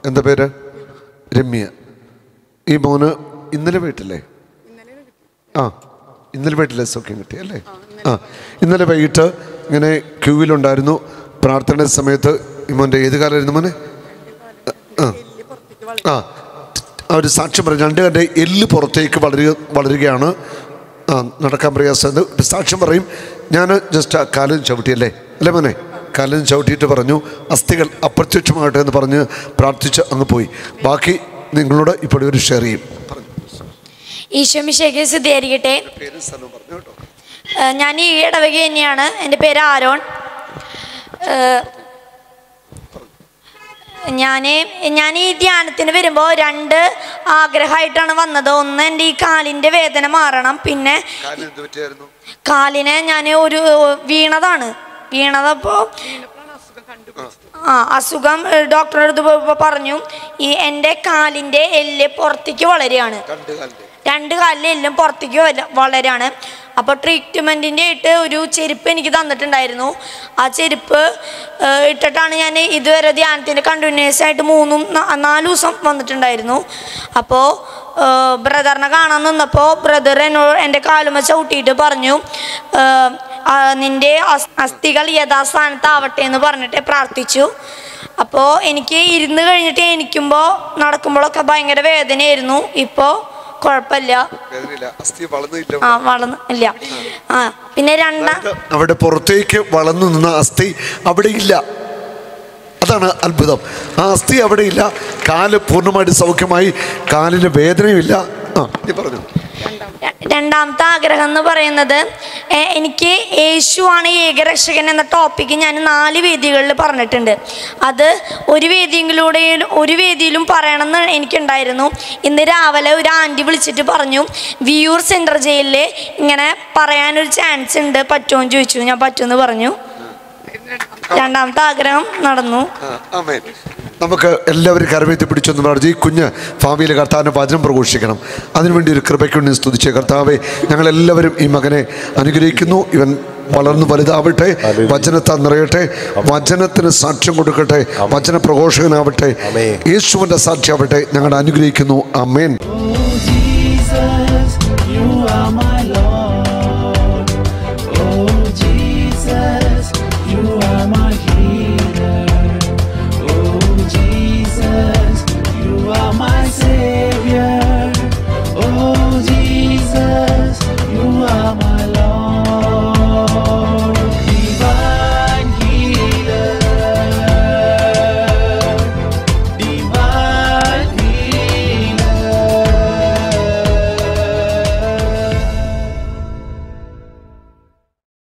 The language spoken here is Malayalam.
എന്താ പേര്? രമ്യ. ഈ മോന് ഇന്നലെ വീട്ടിലെ ഇന്നലെ വീട്ടിലെ സൗഖ്യം കിട്ടി അല്ലേ? ഇന്നലെ വൈകിട്ട് ഇങ്ങനെ ക്യൂവിലുണ്ടായിരുന്നു. പ്രാർത്ഥന സമയത്ത് ഈ മോൻ്റെ ഏത് കാലമായിരുന്നു മോനെ? അവർ സാക്ഷ്യം പറയും, 2 കാലിൻ്റെ എല്ല് പുറത്തേക്ക് വളരുകയാണ്, നടക്കാൻ പ്രയാസം. സാക്ഷ്യം പറയും, ഞാൻ ജസ്റ്റ് കാലിൽ ചവിട്ടിയല്ലേ മോനെ? കാലിൽ ചവിട്ടിയിട്ട് പറഞ്ഞു അസ്ഥികൾ അപ്രത്യക്ഷമാകട്ടെ എന്ന് പറഞ്ഞ് പ്രാർത്ഥിച്ച് അങ്ങ് പോയി. ബാക്കി നിങ്ങളോട് ഇപ്പോൾ ഒരു ഷെയർ ചെയ്യും. ഈശോ മിശിഹായ്ക്ക് സ്തുതിയായിരിക്കട്ടെ. ഞാൻ ഈ ഇടവക തന്നെയാണ്. എൻ്റെ പേര് ആരോൺ. ഞാൻ ഈ ധ്യാനത്തിന് വരുമ്പോൾ 2 ആഗ്രഹമായിട്ടാണ് വന്നത്. ഒന്ന്, എൻ്റെ ഈ കാലിൻ്റെ വേദന മാറണം. പിന്നെ കാലിനെ ഞാൻ വീണതപ്പോൾ അസുഖം ഡോക്ടറുടെ അടുത്ത് പോയപ്പോൾ പറഞ്ഞു ഈ എൻ്റെ കാലിൻ്റെ എല്ല് പുറത്തേക്ക് വളരുകയാണ്, 2 കാലിലെ എല്ലും പുറത്തേക്ക് വളരാണ്. അപ്പോൾ ട്രീറ്റ്മെൻറ്റിൻ്റെ ആയിട്ട് ഒരു ചെരുപ്പ് എനിക്ക് തന്നിട്ടുണ്ടായിരുന്നു. ആ ചെരുപ്പ് ഇട്ടിട്ടാണ് ഞാൻ ഇതുവരെ ധ്യാനത്തിൻ്റെ കണ്ടിന്യൂസ് ആയിട്ട് 3-4 ദിവസം വന്നിട്ടുണ്ടായിരുന്നു. അപ്പോൾ ബ്രദറിനെ കാണാൻ നിന്നപ്പോൾ ബ്രദർ എന്നോട് എൻ്റെ കാലുമ ചവിട്ടിയിട്ട് പറഞ്ഞു നിൻ്റെ അസ്ഥികൾ യഥാസ്ഥാനത്താവട്ടെ എന്ന് പറഞ്ഞിട്ട് പ്രാർത്ഥിച്ചു. അപ്പോൾ എനിക്ക് ഇരുന്ന് കഴിഞ്ഞിട്ട് നടക്കുമ്പോഴൊക്കെ ഭയങ്കര വേദനയായിരുന്നു. ഇപ്പോൾ കുഴപ്പമില്ല, വളർന്നില്ല. പിന്നെ അവിടെ പുറത്തേക്ക് വളർന്നു നിന്ന അസ്ഥി അവിടെ ഇല്ല. അതാണ് അത്ഭുതം. ആ അസ്ഥി അവിടെ ഇല്ല. കാല് പൂർണ്ണമായിട്ട് സൗഖ്യമായി, കാലിന് വേദനയുമില്ല. പറഞ്ഞു. രണ്ടാമത്തെ ആഗ്രഹം എന്ന് പറയുന്നത്, എനിക്ക് യേശുവാണ് ഏകരക്ഷകൻ എന്ന ടോപ്പിക്ക് ഞാൻ 4 വേദികളിൽ പറഞ്ഞിട്ടുണ്ട്. അത് ഒരു വേദിയിലും പറയണമെന്ന് എനിക്കുണ്ടായിരുന്നു. ഇന്ന് രാവിലെ ഒരു ആൻറ്റി വിളിച്ചിട്ട് പറഞ്ഞു വിയൂർ സെൻട്രൽ ജയിലിൽ ഇങ്ങനെ പറയാനൊരു ചാൻസ് ഉണ്ട്, പറ്റുമോ എന്ന് ചോദിച്ചു. ഞാൻ പറ്റുമെന്ന് പറഞ്ഞു. രണ്ടാമത്തെ ആഗ്രഹം നടന്നു. നമുക്ക് എല്ലാവരും കരവേറ്റി പിടിച്ചൊന്ന് പറഞ്ഞു ഈ കുഞ്ഞ് ഭാവിയിലെ കർത്താവിൻ്റെ വചനം പ്രഘോഷിക്കണം. അതിനുവേണ്ടി ഒരു കൃപയ്ക്കുണ്ടി സ്തുതിച്ച കർത്താവെ, ഞങ്ങളെല്ലാവരും ഈ മകനെ അനുഗ്രഹിക്കുന്നു. ഇവൻ വളർന്നു വലുതാവട്ടെ, വചനത്താൽ നിറയട്ടെ, വചനത്തിന് സാക്ഷ്യം കൊടുക്കട്ടെ, വചന പ്രഘോഷകനാവട്ടെ, യേശുവിൻ്റെ സാക്ഷിയാവട്ടെ. ഞങ്ങൾ അനുഗ്രഹിക്കുന്നു. ആമേൻ.